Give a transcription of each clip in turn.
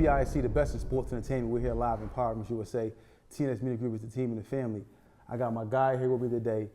TIC, the best in sports entertainment. We're here live in Empowerment USA. TNS Media Group is the team and the family. I got my guy here with me today,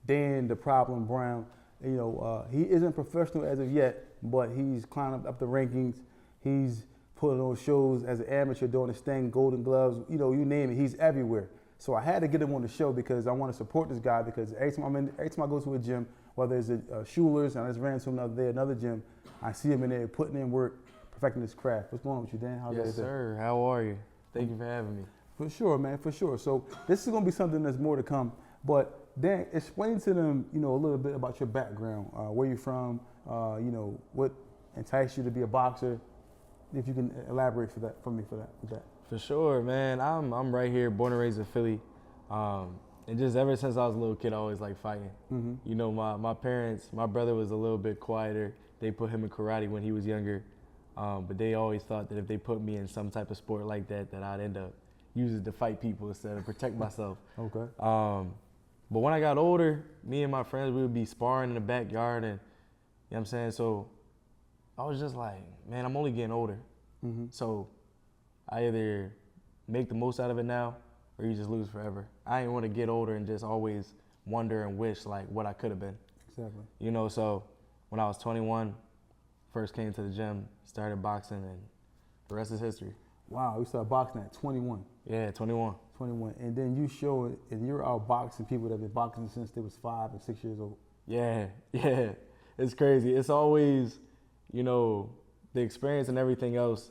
Dan the Problem Brown. You know, he isn't professional as of yet, but he's climbing up the rankings. He's putting on shows as an amateur, doing his thing, Golden Gloves, you know, you name it, he's everywhere. So I had to get him on the show because I want to support this guy, because every time I go to a gym, whether it's a Schuler's, and I just ran to another gym, I see him in there putting in work, perfecting his craft. What's going on with you, Dan? How's Yes, sir. How are you? Thank you for having me. For sure, man, for sure. So this is going to be something that's more to come. But Dan, explain to them, you know, a little bit about your background, where you're from, you know, what enticed you to be a boxer. If you can elaborate for me. For sure, man. I'm right here, born and raised in Philly. And just ever since I was a little kid, I always liked fighting. Mm-hmm. You know, my parents, my brother was a little bit quieter. They put him in karate when he was younger. But they always thought that if they put me in some type of sport like that, that I'd end up using it to fight people instead of protect myself. Okay. But when I got older, me and my friends, we would be sparring in the backyard, and you know what I'm saying? So I was just like, man, I'm only getting older. Mm-hmm. So I either make the most out of it now, or you just lose forever. I didn't want to get older and just always wonder and wish like what I could have been. Exactly. You know, so when I was 21, first came to the gym, started boxing, and the rest is history. Wow, you started boxing at 21. Yeah, 21. 21, and then you show it, and you're out boxing people that have been boxing since they was 5 and 6 years old. Yeah, it's crazy. It's always, you know, the experience and everything else,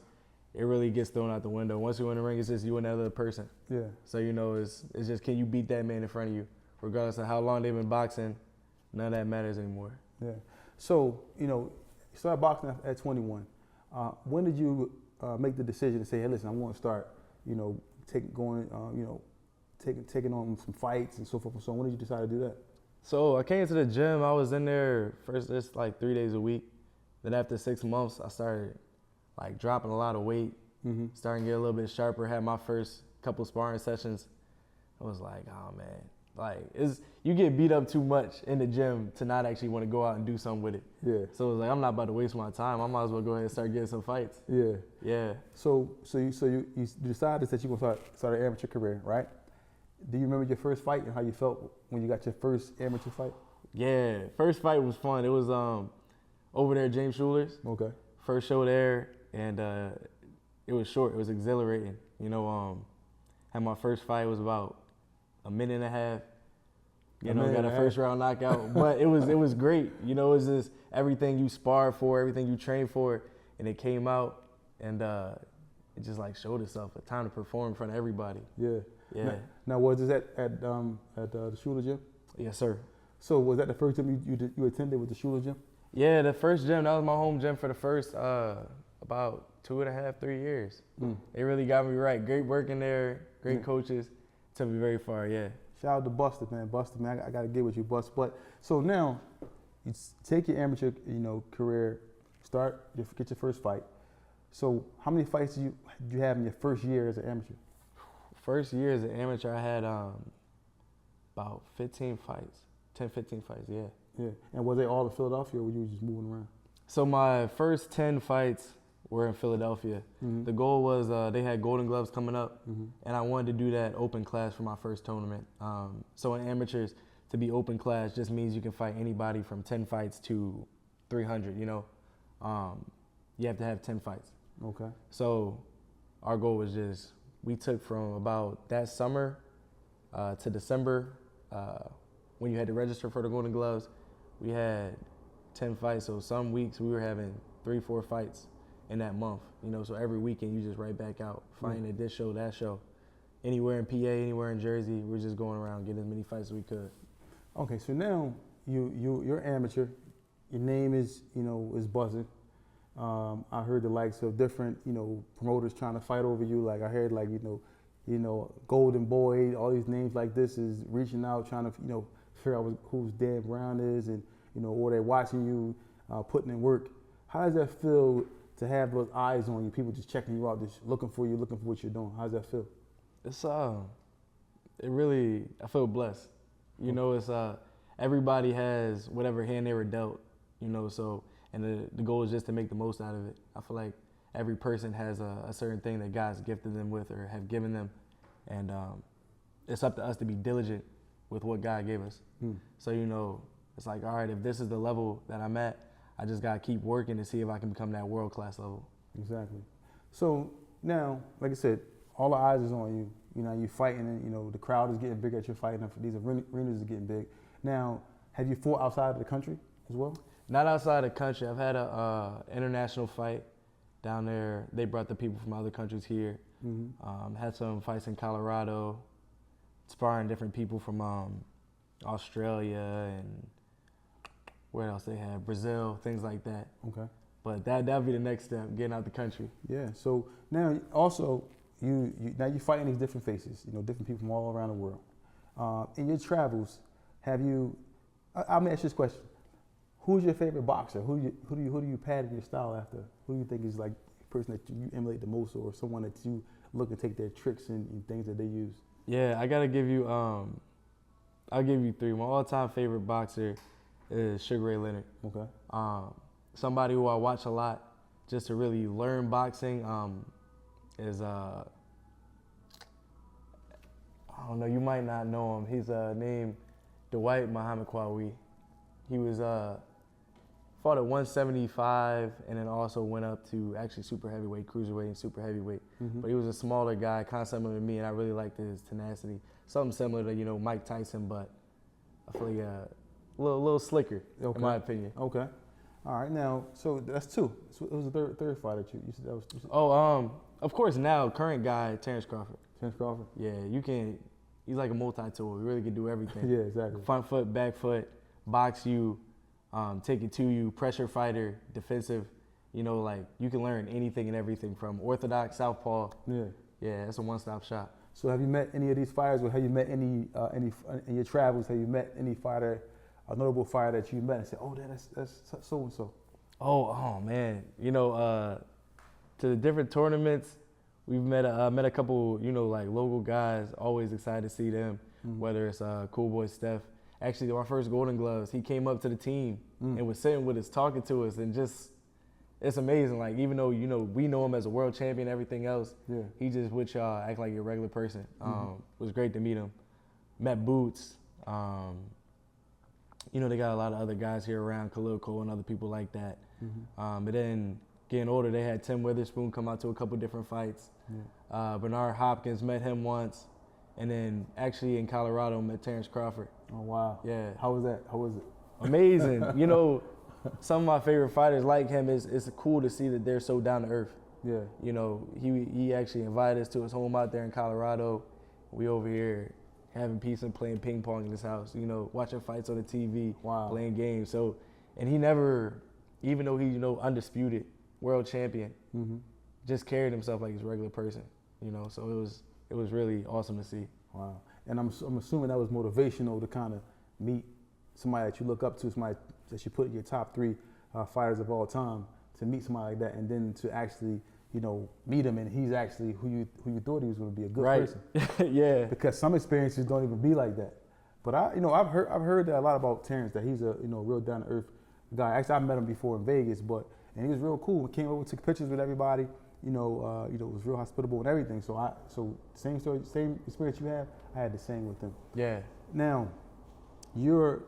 it really gets thrown out the window. Once you're in the ring, it's just you and that other person. Yeah. So, you know, it's just, can you beat that man in front of you? Regardless of how long they've been boxing, none of that matters anymore. Yeah. So, you know, you started boxing at 21. When did you make the decision to say, hey, listen, I want to start, you know, taking on some fights and so forth and so on? When did you decide to do that? So I came to the gym. I was in there first just like 3 days a week. Then after 6 months, I started like dropping a lot of weight, starting to get a little bit sharper. Had my first couple sparring sessions. I was like, oh man, like you get beat up too much in the gym to not actually want to go out and do something with it. Yeah. So it was like, I'm not about to waste my time. I might as well go ahead and start getting some fights. Yeah. Yeah. So you decided that you were going to start an amateur career, right? Do you remember your first fight and how you felt when you got your first amateur fight? Yeah, first fight was fun. It was over there at James Schuler's. Okay. First show there, and it was short. It was exhilarating. You know, had my first fight. It was about a minute and a half. You know, got a first round knockout. But it was great. You know, it was just everything you sparred for, everything you trained for, and it came out, and it just like showed itself. A time to perform in front of everybody. Yeah. Yeah. Now was this at the Schuler gym? Yes, sir. So was that the first gym you attended with the Schuler gym? Yeah, the first gym, that was my home gym for the first about 2.5, 3 years. They really got me right. Great working there, great coaches, took me very far, yeah. Shout out to Buster, man. Buster, man, I got to get with you, Buster. But so now, you take your amateur, you know, career, get your first fight. So how many fights did you have in your first year as an amateur? First year as an amateur, I had about 15 fights, 10, 15 fights, yeah. Yeah, and was they all in Philadelphia, or were you just moving around? So my first 10 fights were in Philadelphia. Mm-hmm. The goal was they had Golden Gloves coming up, and I wanted to do that open class for my first tournament. So in amateurs, to be open class just means you can fight anybody from 10 fights to 300, you know. You have to have 10 fights. Okay. So our goal was just, we took from about that summer to December, when you had to register for the Golden Gloves, we had 10 fights. So some weeks we were having 3-4 fights in that month. You know, so every weekend you just right back out, fighting at this show, that show. Anywhere in PA, anywhere in Jersey, we're just going around getting as many fights as we could. Okay, so now you're amateur. Your name is buzzing. I heard the likes of different, you know, promoters trying to fight over you. Like I heard like, you know, Golden Boy, all these names like this is reaching out, trying to, you know, figure out who's Dan Brown is, and, you know, or they're watching you, putting in work. How does that feel to have those eyes on you, people just checking you out, just looking for you, looking for what you're doing? How does that feel? It's it really, I feel blessed. You know, it's everybody has whatever hand they were dealt, you know, so, and the goal is just to make the most out of it. I feel like every person has a certain thing that God's gifted them with or have given them. And it's up to us to be diligent with what God gave us. So, you know, it's like, all right, if this is the level that I'm at, I just got to keep working to see if I can become that world-class level. Exactly. So now, like I said, all the eyes is on you. You know, you're fighting, and, you know, the crowd is getting bigger that you're fighting. These arenas are getting big. Now, have you fought outside of the country as well? Not outside the country. I've had a international fight down there. They brought the people from other countries here. Had some fights in Colorado, sparring different people from Australia and where else they had, Brazil, things like that. Okay. But that'd be the next step, getting out the country. Yeah. So now also now you're fighting these different faces, you know, different people from all around the world. In your travels, have you? I'm gonna ask you this question: who's your favorite boxer? Who do you pattern your style after? Who do you think is like the person that you emulate the most, or someone that you look and take their tricks and things that they use? Yeah, I gotta give you. I'll give you three. My all-time favorite boxer is Sugar Ray Leonard. Okay. Somebody who I watch a lot just to really learn boxing is I don't know, you might not know him. He's named Dwight Muhammad Kwawi. He was fought at 175 and then also went up to actually super heavyweight, cruiserweight, and super heavyweight. But he was a smaller guy, kind of similar to me, and I really liked his tenacity. Something similar to, you know, Mike Tyson, but I feel like a little slicker, in my opinion. Okay. All right, now, so that's two. So it was the third fight that you said that was. Of course, now, current guy, Terrence Crawford. Terrence Crawford? Yeah, he's like a multi-tool. He really can do everything. Yeah, exactly. Front foot, back foot, box you, take it to you, pressure fighter, defensive. You know, like, you can learn anything and everything from orthodox, southpaw. Yeah. Yeah, it's a one-stop shop. So have you met any of these fighters, or have you met any in your travels, have you met any fighter, a notable fighter that you met and said, oh, that's so-and-so? Oh, man. You know, to the different tournaments, we've met a couple, you know, like local guys, always excited to see them, whether it's Cool Boy Steph. Actually, our first Golden Gloves, he came up to the team and was sitting with us, talking to us, and just, it's amazing. Like, even though, you know, we know him as a world champion and everything else, he just with y'all, act like a regular person. It was great to meet him. Met Boots. You know, they got a lot of other guys here around, Khalil Cole and other people like that. But then getting older, they had Tim Witherspoon come out to a couple different fights. Bernard Hopkins, met him once. And then actually in Colorado, met Terrence Crawford. Oh, wow. Yeah. How was that? How was it? Amazing. You know, some of my favorite fighters like him, it's cool to see that they're so down to earth. Yeah. You know, he actually invited us to his home out there in Colorado. We over here having peace and playing ping pong in his house, you know, watching fights on the TV, playing games. So, and he never, even though he's, you know, undisputed world champion, just carried himself like he's a regular person, you know. So it was really awesome to see. Wow. And I'm assuming that was motivational to kind of meet somebody that you look up to, somebody that you put in your top three fighters of all time, to meet somebody like that, and then to actually, you know, meet him, and he's actually who you thought he was going to be, a good person. Yeah. Because some experiences don't even be like that. But I've heard that a lot about Terrence, that he's a, you know, real down to earth guy. Actually, I met him before in Vegas, and he was real cool. He came over, took pictures with everybody. You know, was real hospitable and everything. So same story, same experience you have, I had the same with him. Yeah. Now, you're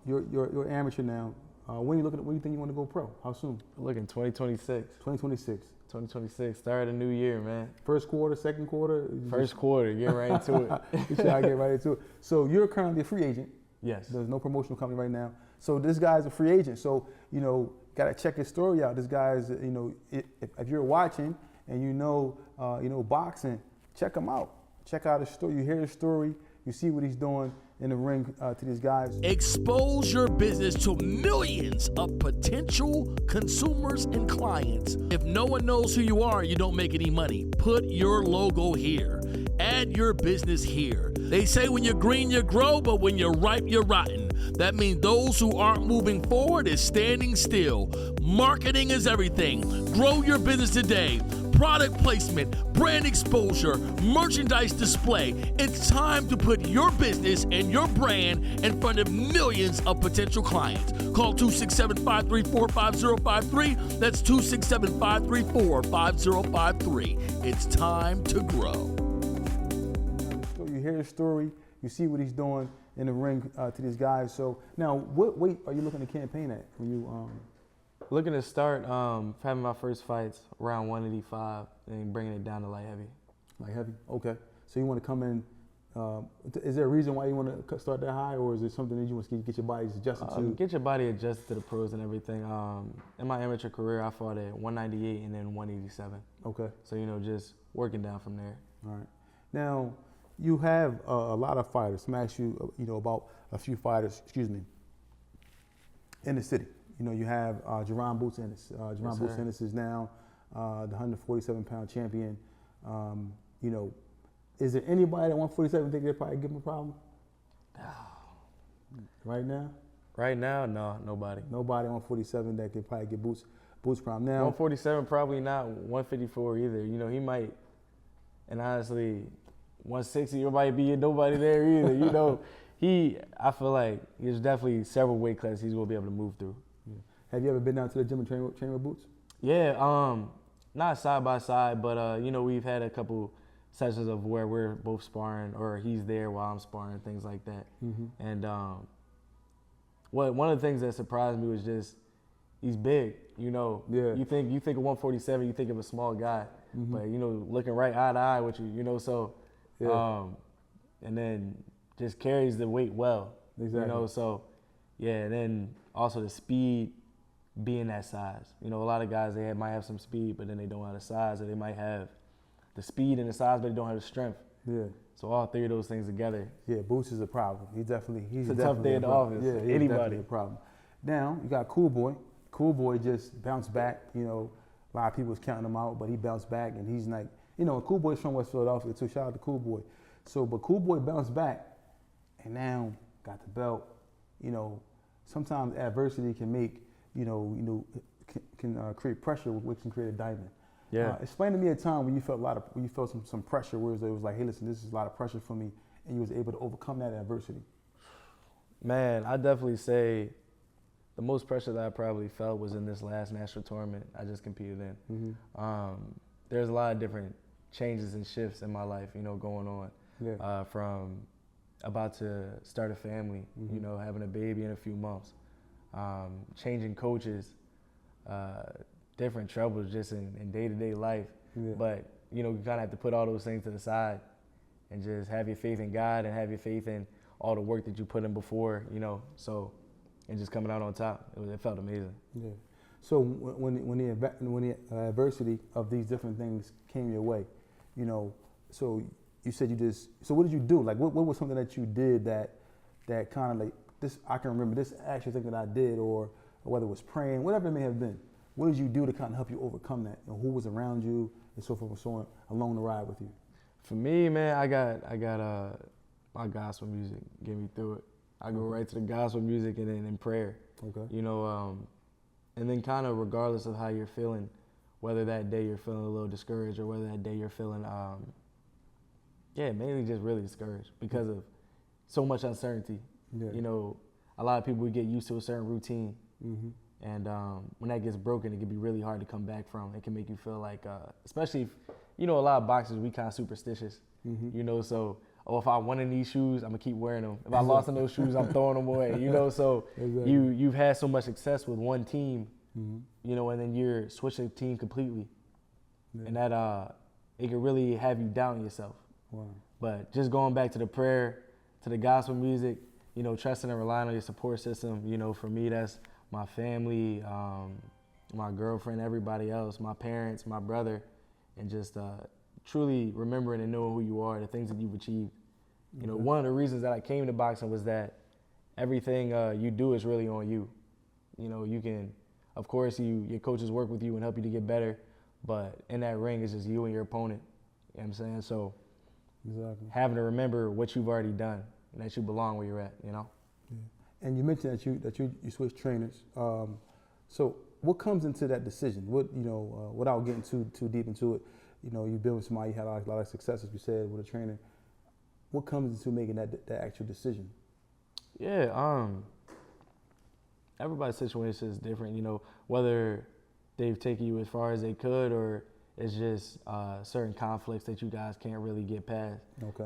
amateur now. When you think you want to go pro? How soon? Looking 2026. 2026. 2026. Start a new year, man. First quarter, second quarter? First quarter. Get right into it. You try to get right into it. So you're currently a free agent. Yes. There's no promotional company right now. So this guy's a free agent. So, you know, got to check his story out. This guy's, you know, if you're watching and you know boxing, check him out. Check out his story. You hear his story. You see what he's doing in the ring to these guys. Expose your business to millions of potential consumers and clients. If no one knows who you are, you don't make any money. Put your logo here. Add your business here. They say when you're green, you grow, but when you're ripe, you're rotten. That means those who aren't moving forward is standing still. Marketing is everything. Grow your business today. product placement, brand exposure, merchandise display. It's time to put your business and your brand in front of millions of potential clients. Call 267-534-5053. That's 267-534-5053. It's time to grow. So you hear his story, you see what he's doing in the ring to these guys. So now, what weight are you looking to campaign at when you? Looking to start having my first fights around 185 and bringing it down to light heavy. Light heavy? Okay. So you want to come in, is there a reason why you want to start that high, or is it something that you want to get your body adjusted to? Get your body adjusted to the pros and everything. In my amateur career, I fought at 198 and then 187. Okay. So, just working down from there. All right. Now, you have a lot of fighters. Let me ask you, about a few fighters, in the city. You have Jerron Boots Ennis. Jerron Boots Ennis is now the 147-pound champion. Is there anybody at 147 think they'd probably give him a problem? Right now? Right now, no, nobody. Nobody at 147 that could probably get Boots problem. Now, 147 probably not. 154 either. He might, and honestly, 160 there might be nobody there either. I feel like there's definitely several weight classes he's gonna be able to move through. Yeah. Have you ever been down to the gym and train with Boots? Yeah, not side by side, but we've had a couple sessions of where we're both sparring, or he's there while I'm sparring, things like that. Mm-hmm. And one of the things that surprised me was just he's big. Yeah. You think of 147, you think of a small guy, mm-hmm. but looking right eye to eye with you. So, yeah. and then just carries the weight well. Exactly. So, yeah, and then also the speed being that size. A lot of guys, they might have some speed, but then they don't have the size, or they might have the speed and the size, but they don't have the strength. Yeah. So all three of those things together. Yeah, Boots is a problem. He's it's a tough definitely day in the office. Yeah, he's anybody. Definitely a problem. Now, you got Cool Boy. Cool Boy just bounced back. A lot of people was counting him out, but he bounced back, and he's like, Cool Boy's from West Philadelphia, too. Shout out to Cool Boy. So, but Cool Boy bounced back, and now got the belt. Sometimes adversity can make, can create pressure, which can create a diamond. Yeah. Explain to me a time when you felt some pressure, where it was like, hey, listen, this is a lot of pressure for me, and you was able to overcome that adversity. Man, I definitely say the most pressure that I probably felt was in this last national tournament I just competed in. Mm-hmm. There's a lot of different changes and shifts in my life, going on. Yeah. From about to start a family, mm-hmm. Having a baby in a few months, changing coaches, different troubles just in day-to-day life. Yeah. But, you kind of have to put all those things to the side and just have your faith in God and have your faith in all the work that you put in before, so, and just coming out on top. It felt amazing. Yeah. So when the adversity of these different things came your way, so you said so what did you do? Like, what was something that you did that kind of like, this, I can remember this actual thing that I did, or whether it was praying, whatever it may have been. What did you do to kind of help you overcome that? Who was around you, and so forth and so on, along the ride with you? For me, man, I got my gospel music get me through it. I go right to the gospel music and then in prayer. Okay. And then kind of regardless of how you're feeling, whether that day you're feeling a little discouraged or whether that day you're feeling, mainly just really discouraged because of so much uncertainty. Yeah. A lot of people, we get used to a certain routine. Mm-hmm. And when that gets broken, it can be really hard to come back from. It can make you feel like, especially if, a lot of boxers, we kind of superstitious, mm-hmm. So, if I won in these shoes, I'm gonna keep wearing them. If I lost in those shoes, I'm throwing them away, So exactly. you've had so much success with one team, mm-hmm. And then you're switching the team completely. Yeah. And that, it can really have you down yourself. Wow. But just going back to the prayer, to the gospel music, trusting and relying on your support system, for me, that's my family, my girlfriend, everybody else, my parents, my brother, and just truly remembering and knowing who you are, the things that you've achieved. One of the reasons that I came to boxing was that everything you do is really on you. You can, of course, your coaches work with you and help you to get better, but in that ring, it's just you and your opponent. You know what I'm saying? So exactly. Having to remember what you've already done and that you belong where you're at, Yeah. And you mentioned that you switched trainers. So what comes into that decision? Without getting too deep into it, you've been with somebody, you had a lot of success, as you said, with a trainer. What comes into making that actual decision? Yeah, everybody's situation is different, whether they've taken you as far as they could or it's just certain conflicts that you guys can't really get past. Okay.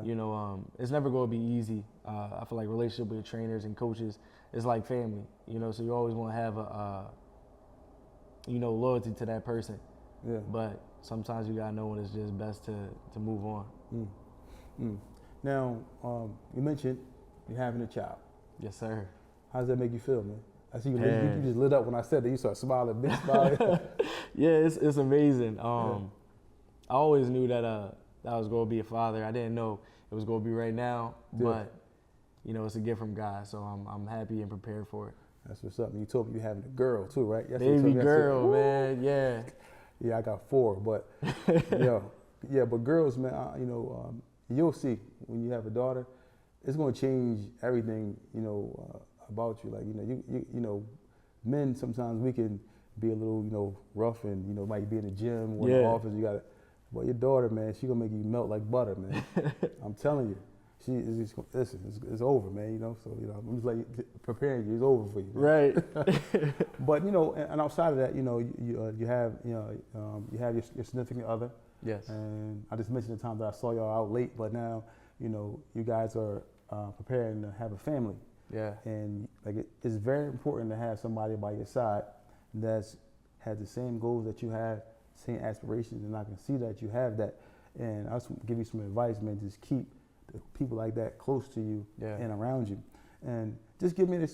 It's never going to be easy. I feel like relationship with trainers and coaches is like family, so you always want to have loyalty to that person. Yeah. But sometimes you got to know when it's just best to move on. Now, you mentioned you're having a child. Yes, sir. How does that make you feel, man? I see you just lit up when I said that. You started smiling, big smile. Yeah, it's amazing. I always knew that I was going to be a father. I didn't know it was going to be right now, but it's a gift from God, so I'm happy and prepared for it. That's what's up. And you told me you're having a girl too, right? Baby girl, man, yeah. Yeah, I got 4, but but girls, man, you'll see when you have a daughter, it's going to change everything, about you. Like, men sometimes we can be a little, rough and, might be in the gym or in the office. But your daughter, man, she gonna make you melt like butter, man. I'm telling you. Listen, it's over, man, So, I'm just like preparing you. It's over for you, man. Right. But, and outside of that, you have your significant other. Yes. And I just mentioned the time that I saw y'all out late, but now, you guys are preparing to have a family. Yeah. And it's very important to have somebody by your side that's has the same goals that you have, same aspirations, and I can see that you have that. And I'll give you some advice, man. Just keep the people like that close to you and around you. And just give me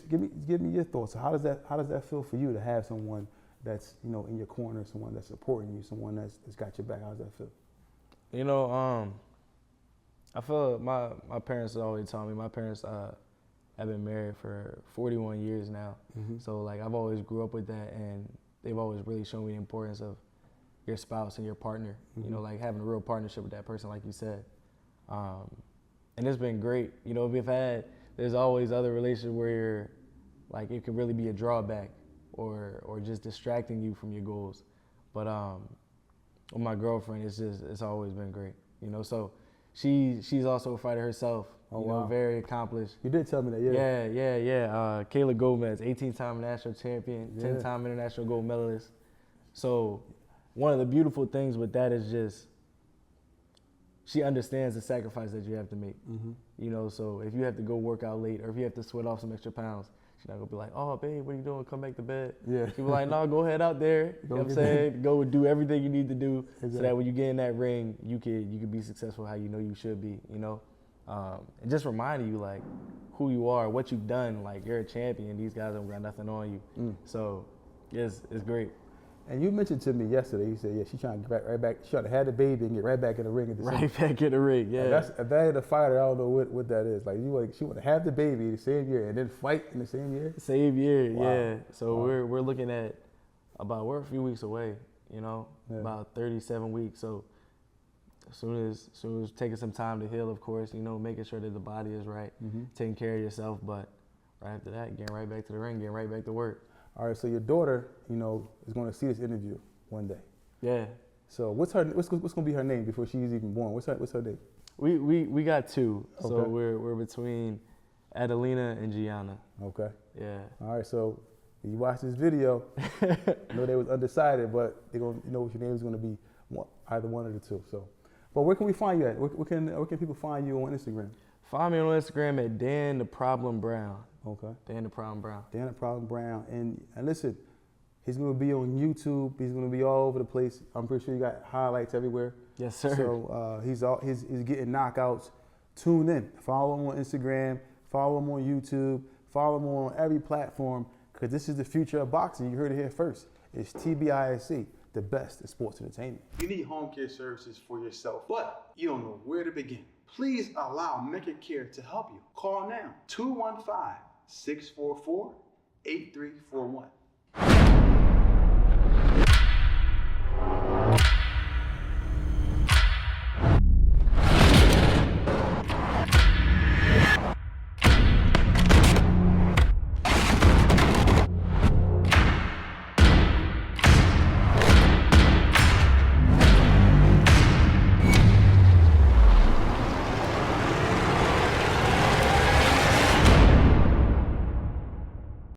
your thoughts. How does that feel for you to have someone that's in your corner, someone that's supporting you, someone that's got your back? How does that feel? I feel my parents always taught me. My parents have been married for 41 years now. Mm-hmm. So like I've always grew up with that, and they've always really shown me the importance of your spouse and your partner. Mm-hmm. Like having a real partnership with that person, like you said. And it's been great. There's always other relationships where you're like it could really be a drawback or just distracting you from your goals. But with my girlfriend, it's always been great. So she's also a fighter herself. Wow. Very accomplished. You did tell me that, yeah. Yeah. Kayla Gomez, 18-time national champion, 10-time international gold medalist. So one of the beautiful things with that is just she understands the sacrifice that you have to make. Mm-hmm. So if you have to go work out late or if you have to sweat off some extra pounds, she's not gonna be like, oh, babe, what are you doing? Come back to bed. Yeah. She'll be like, no, go ahead out there. You know what I'm saying? Go do everything you need to do so that when you get in that ring, you could be successful how you should be, and just reminding you like who you are, what you've done. Like you're a champion. These guys don't got nothing on you. So it's great. And you mentioned to me yesterday, you said, she's trying to get right back. She tried to have the baby and get right back in the ring at the same time. Right back in the ring, yeah. If that is a fighter, I don't know what that is. Like she want to have the baby the same year and then fight in the same year? Same year, yeah. So we're looking at we're a few weeks away, about 37 weeks. So as soon as taking some time to heal, of course, making sure that the body is right, taking care of yourself. But right after that, getting right back to the ring, getting right back to work. All right, so your daughter, is going to see this interview one day. Yeah. So what's going to be her name before she's even born? What's her name? We got 2. Okay. So we're between Adelina and Gianna. Okay. Yeah. All right, so when you watch this video, I know they was undecided, but they're going to know what your name is going to be, either one of the 2. So, but where can we find you at? Where can people find you on Instagram? Find me on Instagram at Dan the Problem Brown. Okay. Dan the Problem Brown. Dan the Problem Brown. And listen, he's going to be on YouTube. He's going to be all over the place. I'm pretty sure you got highlights everywhere. Yes, sir. So he's getting knockouts. Tune in. Follow him on Instagram. Follow him on YouTube. Follow him on every platform, because this is the future of boxing. You heard it here first. It's TBISC, the best in sports entertainment. You need home care services for yourself, but you don't know where to begin. Please allow Mecca Care to help you. Call now, 215-644-8341.